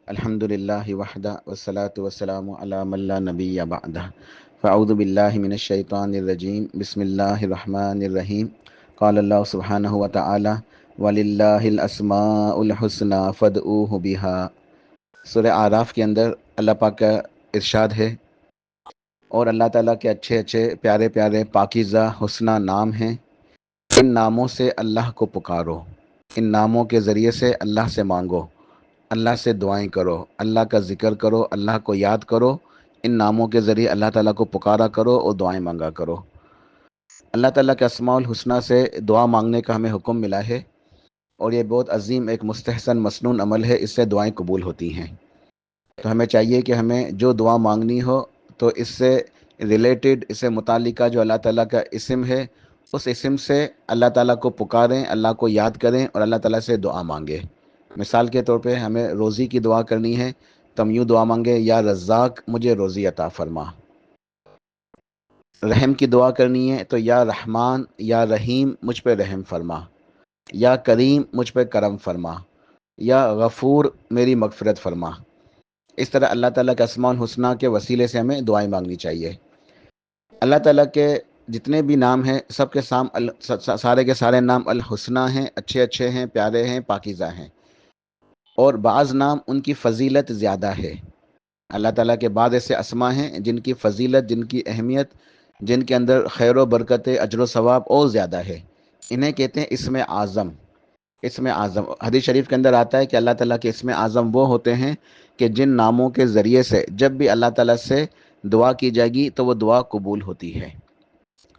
الحمدللہ وحدہ والصلاة والسلام علی من لا نبی بعدہ فاعوذ باللہ من الشیطان الرجیم بسم اللہ الرحمن الرحیم قال اللہ سبحانہ وتعالی وللہ الاسماء الحسنى فادعوہ بہا۔ سورہ اعراف کے اندر اللہ پاک کا ارشاد ہے، اور اللہ تعالیٰ کے اچھے اچھے پیارے پیارے پاکیزہ حسنہ نام ہیں، ان ناموں سے اللہ کو پکارو، ان ناموں کے ذریعے سے اللہ سے مانگو، اللہ سے دعائیں کرو، اللہ کا ذکر کرو، اللہ کو یاد کرو، ان ناموں کے ذریعے اللہ تعالیٰ کو پکارا کرو اور دعائیں مانگا کرو۔ اللہ تعالیٰ کے اسماء الحسنہ سے دعا مانگنے کا ہمیں حکم ملا ہے، اور یہ بہت عظیم ایک مستحسن مسنون عمل ہے، اس سے دعائیں قبول ہوتی ہیں۔ تو ہمیں چاہیے کہ ہمیں جو دعا مانگنی ہو تو اس سے ریلیٹڈ، اس سے متعلقہ جو اللہ تعالیٰ کا اسم ہے، اس اسم سے اللہ تعالیٰ کو پکاریں، اللہ کو یاد کریں اور اللہ تعالیٰ سے دعا مانگیں۔ مثال کے طور پہ ہمیں روزی کی دعا کرنی ہے تو ہم یوں دعا مانگے، یا رزاق مجھے روزی عطا فرما۔ رحم کی دعا کرنی ہے تو یا رحمان یا رحیم مجھ پہ رحم فرما، یا کریم مجھ پہ کرم فرما، یا غفور میری مغفرت فرما۔ اس طرح اللہ تعالیٰ کے اسماء الحسنہ کے وسیلے سے ہمیں دعائیں مانگنی چاہیے۔ اللہ تعالیٰ کے جتنے بھی نام ہیں سب کے سارے کے سارے نام الحسنہ ہیں، اچھے اچھے ہیں، پیارے ہیں، پاکیزہ ہیں، اور بعض نام ان کی فضیلت زیادہ ہے۔ اللہ تعالیٰ کے بعض ایسے اسماء ہیں جن کی فضیلت، جن کی اہمیت، جن کے اندر خیر و برکت، اجر و ثواب اور زیادہ ہے، انہیں کہتے ہیں اسم اعظم۔ اسم اعظم حدیث شریف کے اندر آتا ہے کہ اللہ تعالیٰ کے اسم اعظم وہ ہوتے ہیں کہ جن ناموں کے ذریعے سے جب بھی اللہ تعالیٰ سے دعا کی جائے گی تو وہ دعا قبول ہوتی ہے۔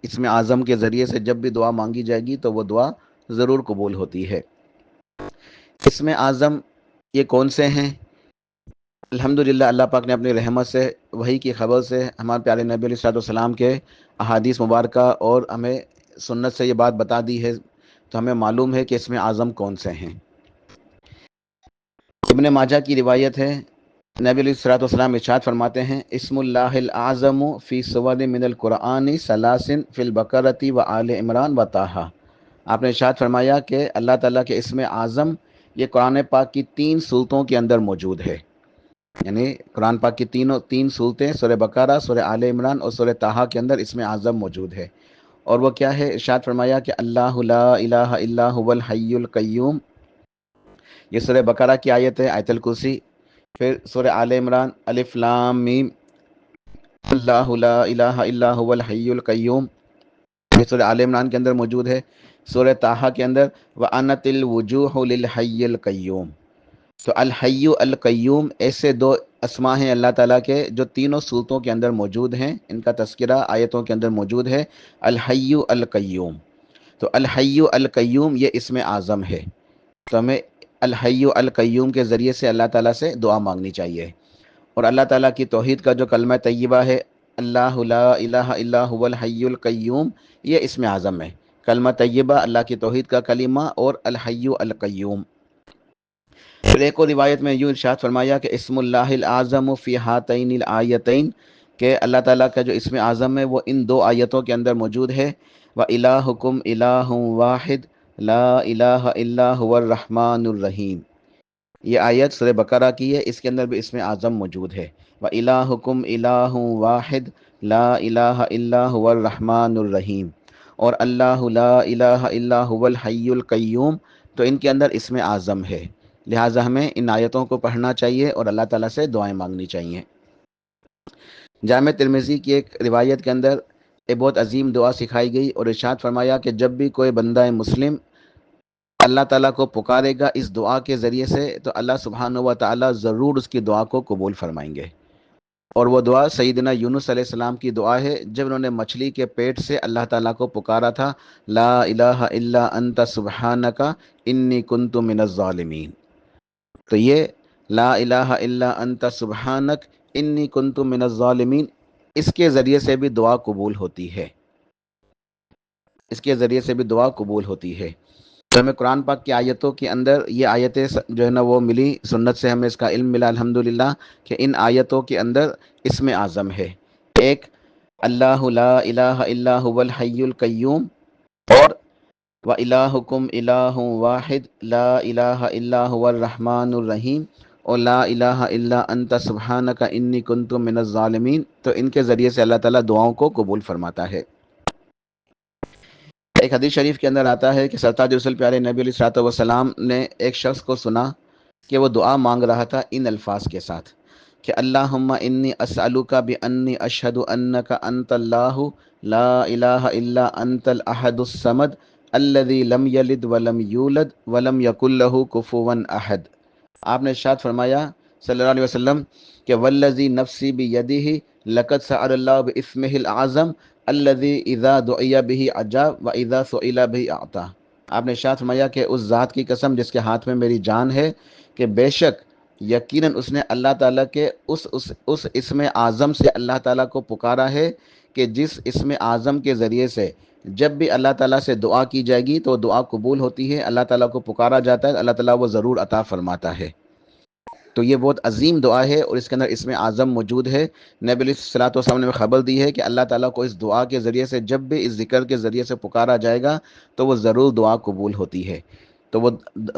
اسم اعظم کے ذریعے سے جب بھی دعا مانگی جائے گی تو وہ دعا ضرور قبول ہوتی ہے۔ اسم اعظم یہ کون سے ہیں؟ الحمدللہ اللہ پاک نے اپنی رحمت سے، وحی کی خبر سے، ہمارے پیارے نبی علیہ الصلوۃ والسلام کے احادیث مبارکہ اور ہمیں سنت سے یہ بات بتا دی ہے، تو ہمیں معلوم ہے کہ اسم اعظم کون سے ہیں۔ ابن ماجہ کی روایت ہے، نبی علیہ الصلوۃ والسلام ارشاد فرماتے ہیں، اسم اللہ الاعظم فی سور من القرآن ثلاث فی البقرۃ و آل عمران و طٰہٰ۔ آپ نے ارشاد فرمایا کہ اللہ تعالیٰ کے اسم اعظم یہ قرآن پاک کی 3 صورتوں کے اندر موجود ہے، یعنی قرآن پاک کی تین صورتیں، سورہ بقرہ، سورہ آل عمران اور سورہ طٰہٰ کے اندر اسم اعظم موجود ہے۔ اور وہ کیا ہے؟ ارشاد فرمایا کہ اللہ لا الہ الا هو الحی القیوم، یہ سورہ بقرہ کی آیت ہے، آیت الکرسی۔ پھر سورہ آل عمران الف لام میم، اللہ لا الہ الا هو الحی القیوم، یہ سورہ آل عمران کے اندر موجود ہے۔ سورہ طٰہٰ کے اندر وَأَنَتِ الْوُجُوهُ لِلْحَيِّ الْقَيُّومِ، تو الحی القیوم ایسے 2 اسماء ہیں اللہ تعالیٰ کے جو تینوں صورتوں کے اندر موجود ہیں، ان کا تذکرہ آیتوں کے اندر موجود ہے، الحی القیوم۔ تو الحی القیوم یہ اسم اعظم ہے، تو ہمیں الحی القیوم کے ذریعے سے اللہ تعالیٰ سے دعا مانگنی چاہیے۔ اور اللہ تعالیٰ کی توحید کا جو کلمہ طیبہ ہے، اللہ لا الہ الا هو الحی القیوم، یہ اسم اعظم ہے۔ کلمہ طیبہ، اللہ کی توحید کا کلمہ اور الحی القیوم۔ پھر ایک اور روایت میں یوں ارشاد فرمایا کہ اسم اللہ الاعظم فی ہاتین الآیتین، کہ اللہ تعالیٰ کا جو اسم اعظم ہے وہ ان 2 آیتوں کے اندر موجود ہے، وَإِلَٰهُكُمْ إِلَٰهٌ وَاحِدٌ لَا إِلَٰهَ إِلَّا هُوَ الرَّحْمَٰنُ الرَّحِيمُ۔ یہ آیت سورہ بقرہ کی ہے، اس کے اندر بھی اسم اعظم موجود ہے، وَإِلَٰهُكُمْ إِلَٰهٌ وَاحِدٌ لَا إِلَٰهَ إِلَّا هُوَ الرَّحْمَٰنُ الرَّحِيمُ، اور اللہ لا الہ الا هو الحی القیوم، تو ان کے اندر اسم اعظم ہے۔ لہٰذا ہمیں ان آیتوں کو پڑھنا چاہیے اور اللہ تعالیٰ سے دعائیں مانگنی چاہیے۔ جامع ترمذی کی ایک روایت کے اندر ایک بہت عظیم دعا سکھائی گئی، اور ارشاد فرمایا کہ جب بھی کوئی بندہ مسلم اللہ تعالیٰ کو پکارے گا اس دعا کے ذریعے سے تو اللہ سبحانہ و تعالیٰ ضرور اس کی دعا کو قبول فرمائیں گے۔ اور وہ دعا سیدنا یونس علیہ السلام کی دعا ہے، جب انہوں نے مچھلی کے پیٹ سے اللہ تعالیٰ کو پکارا تھا، لا الہ الا انت سبحانک انی کنت من الظالمین۔ تو یہ لا الہ الا انت سبحانک انی کنت من الظالمین، اس کے ذریعے سے بھی دعا قبول ہوتی ہے، اس کے ذریعے سے بھی دعا قبول ہوتی ہے۔ تو ہمیں قرآن پاک کی آیتوں کے اندر یہ آیتیں جو ہے نا وہ ملی، سنت سے ہمیں اس کا علم ملا الحمدللہ، کہ ان آیتوں کے اندر اسم اعظم ہے، ایک اللہ لا الہ الا هو الحی القیوم، اور وَإِلَٰهُكُمْ إِلَٰهٌ وَاحِدٌ لَا إِلَٰهَ إِلَّا هُوَ الرَّحْمَٰنُ الرَّحِيمُ، اور لا الہ الا انت سبحانک انی کنت من الظالمین، تو ان کے ذریعے سے اللہ تعالیٰ دعاؤں کو قبول فرماتا ہے۔ ایک حدیث شریف کے اندر آتا ہے کہ سرتاج رسول پیارے نبی علیہ الصلوۃ والسلام نے ایک شخص کو سنا کہ وہ دعا مانگ رہا تھا ان الفاظ کے ساتھ کہ اللہم انی اسألک بانی اشہد انک انت اللہ لا الہ الا انت الاحد الصمد الذی لم یلد ولم یولد ولم یکن لہ کفوا احد۔ آپ نے ارشاد فرمایا صلی اللہ علیہ وسلم کہ والذی نفسی بیدہ لقد سأل اللہ باسمہ العظم الذی اذا دعی بہ اجاب و اذا سئل بہ اعطا۔ آپ نے ارشاد فرمایا کہ اس ذات کی قسم جس کے ہاتھ میں میری جان ہے کہ بے شک یقیناً اس نے اللہ تعالیٰ کے اس اسم اعظم سے اللہ تعالیٰ کو پکارا ہے کہ جس اسم اعظم کے ذریعے سے جب بھی اللہ تعالیٰ سے دعا کی جائے گی تو دعا قبول ہوتی ہے، اللہ تعالیٰ کو پکارا جاتا ہے، اللہ تعالیٰ وہ ضرور عطا فرماتا ہے۔ تو یہ بہت عظیم دعا ہے اور اس کے اندر اسم اعظم موجود ہے۔ نبی علیہ الصلوۃ والسلام نے خبر دی ہے کہ اللہ تعالیٰ کو اس دعا کے ذریعے سے جب بھی اس ذکر کے ذریعے سے پکارا جائے گا تو وہ ضرور دعا قبول ہوتی ہے۔ تو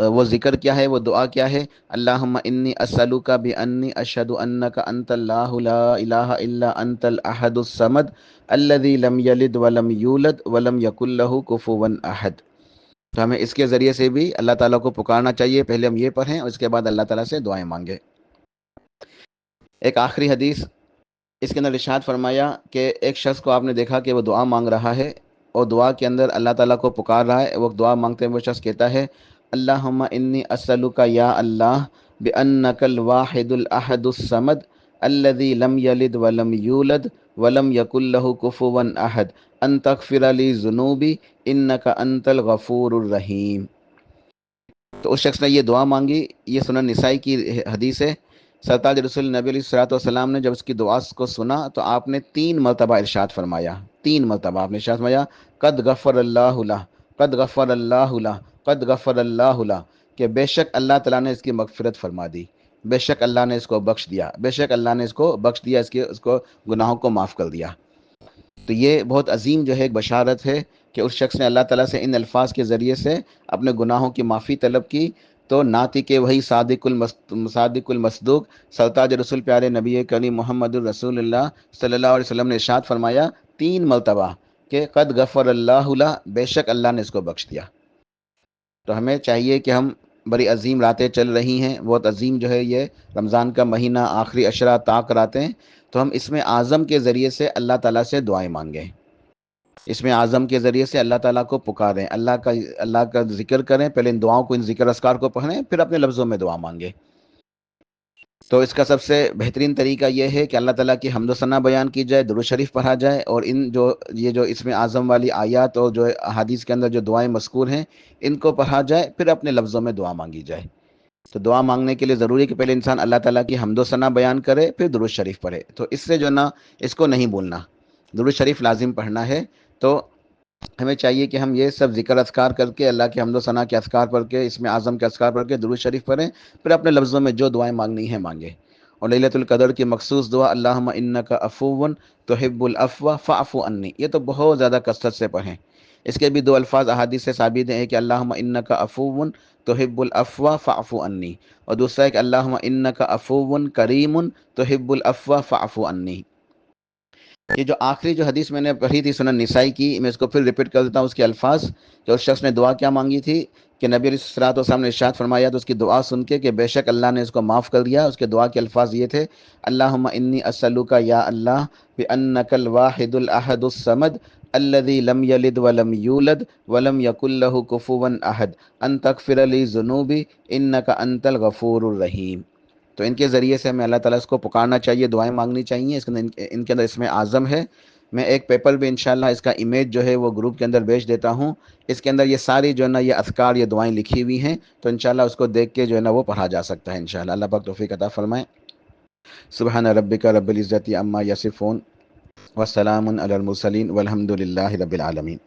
وہ ذکر کیا ہے، وہ دعا کیا ہے؟ اللہم انی اسألک بانی اشہد انک انت اللہ لا الہ الا انت الاحد الصمد الذی لم یلد ولم یولد ولم یکن لہ کفوا احد۔ تو ہمیں اس کے ذریعے سے بھی اللہ تعالیٰ کو پکارنا چاہیے۔ پہلے ہم یہ پڑھیں اور اس کے بعد اللہ تعالیٰ سے دعائیں مانگیں۔ ایک آخری حدیث اس کے اندر ارشاد فرمایا کہ ایک شخص کو آپ نے دیکھا کہ وہ دعا مانگ رہا ہے اور دعا کے اندر اللہ تعالیٰ کو پکار رہا ہے۔ وہ دعا مانگتے ہوئے وہ شخص کہتا ہے اللہم انی اسألک یا اللہ بانک الواحد الاحد الصمد الذی لم یلد ولم یولد ولم یکن لہ کفوا احد ان تغفر لی ذنوبی انک انت الغفور الرحیم۔ تو اس شخص نے یہ دعا مانگی، یہ سنن نسائی کی حدیث ہے۔ سرتاج رسول نبی علیہ الصلوۃ والسلام نے جب اس کی دعا کو سنا تو آپ نے 3 مرتبہ ارشاد فرمایا، 3 مرتبہ آپ نے ارشاد فرمایا قد غفر اللہ لہ، قد غفر اللہ لہ، قد غفر اللہ لہ، کہ بے شک اللہ تعالیٰ نے اس کی مغفرت فرما دی، بے شک اللہ نے اس کو بخش دیا، بے شک اللہ نے اس کو بخش دیا، اس کو گناہوں کو معاف کر دیا۔ تو یہ بہت عظیم جو ہے ایک بشارت ہے کہ اس شخص نے اللہ تعالیٰ سے ان الفاظ کے ذریعے سے اپنے گناہوں کی معافی طلب کی، تو ناطق وہی صادق المصدوق سرتاج رسول پیارے نبی کریم محمد الرسول اللہ صلی اللہ علیہ وسلم نے ارشاد فرمایا 3 مرتبہ کہ قد غفر اللہ لہ، بے شک اللہ نے اس کو بخش دیا۔ تو ہمیں چاہیے کہ ہم بڑی عظیم راتیں چل رہی ہیں، بہت عظیم جو ہے یہ رمضان کا مہینہ، آخری عشرہ طاق راتیں، تو ہم اس میں اعظم کے ذریعے سے اللہ تعالیٰ سے دعائیں مانگیں، اس میں اعظم کے ذریعے سے اللہ تعالیٰ کو پکاریں، اللہ کا ذکر کریں، پہلے ان دعاؤں کو، ان ذکر اذکار کو پڑھیں، پھر اپنے لفظوں میں دعا مانگیں۔ تو اس کا سب سے بہترین طریقہ یہ ہے کہ اللہ تعالیٰ کی حمد و ثنا بیان کی جائے، درود شریف پڑھا جائے، اور یہ جو اس میں اعظم والی آیات اور جو احادیث کے اندر جو دعائیں مذکور ہیں ان کو پڑھا جائے، پھر اپنے لفظوں میں دعا مانگی جائے۔ تو دعا مانگنے کے لیے ضروری ہے کہ پہلے انسان اللہ تعالیٰ کی حمد و ثنا بیان کرے، پھر درود شریف پڑھے۔ تو اس سے جو نا اس کو نہیں بھولنا، درود شریف لازم پڑھنا ہے۔ تو ہمیں چاہیے کہ ہم یہ سب ذکر اذکار کر کے، اللہ کے حمد و ثنا کے اذکار پڑھ کے، اس میں اعظم کے اذکار پڑھ کے درود شریف پڑھیں، پھر اپنے لفظوں میں جو دعائیں مانگنی ہیں مانگیں۔ اور لیلۃ القدر کی مخصوص دعا اللہم انک عفو تحب العفو فاعف عنی، یہ تو بہت زیادہ کثرت سے پڑھیں۔ اس کے بھی 2 الفاظ احادیث سے ثابت ہیں کہ اللہم انک عفو تحب العفو فاعف عنی، اور دوسرا ہے کہ اللہم انک عفو کریم تحب العفو فاعف عنی۔ یہ جو آخری جو حدیث میں نے پڑھی تھی سنن نسائی کی، میں اس کو پھر ریپیٹ کر دیتا ہوں اس کے الفاظ، کہ اس شخص نے دعا کیا مانگی تھی کہ نبی علیہ الصلوۃ والسلام نے ارشاد فرمایا، تو اس کی دعا سن کے کہ بے شک اللہ نے اس کو معاف کر دیا۔ اس کے دعا کے الفاظ یہ تھے اللہم انی اسألک یا اللہ بانک الواحد الاحد الصمد الذی لم یلد ولم یولد ولم یکن لہ کفوا احد ان تغفر لی ذنوبی انک انت الغفور الرحیم۔ تو ان کے ذریعے سے ہمیں اللہ تعالیٰ اس کو پکارنا چاہیے، دعائیں مانگنی چاہیے۔ ان کے اندر اس میں اعظم ہے۔ میں ایک پیپر بھی انشاءاللہ اس کا امیج جو ہے وہ گروپ کے اندر بھیج دیتا ہوں۔ اس کے اندر یہ ساری جو ہے نا یہ اذکار، یہ دعائیں لکھی ہوئی ہیں، تو انشاءاللہ اس کو دیکھ کے جو ہے نا وہ پڑھا جا سکتا ہے انشاءاللہ۔ اللہ پاک توفیق عطا فرمائے۔ سبحان ربک رب العزت عما یصفون وسلام علی المرسلین والحمد للہ رب العالمین۔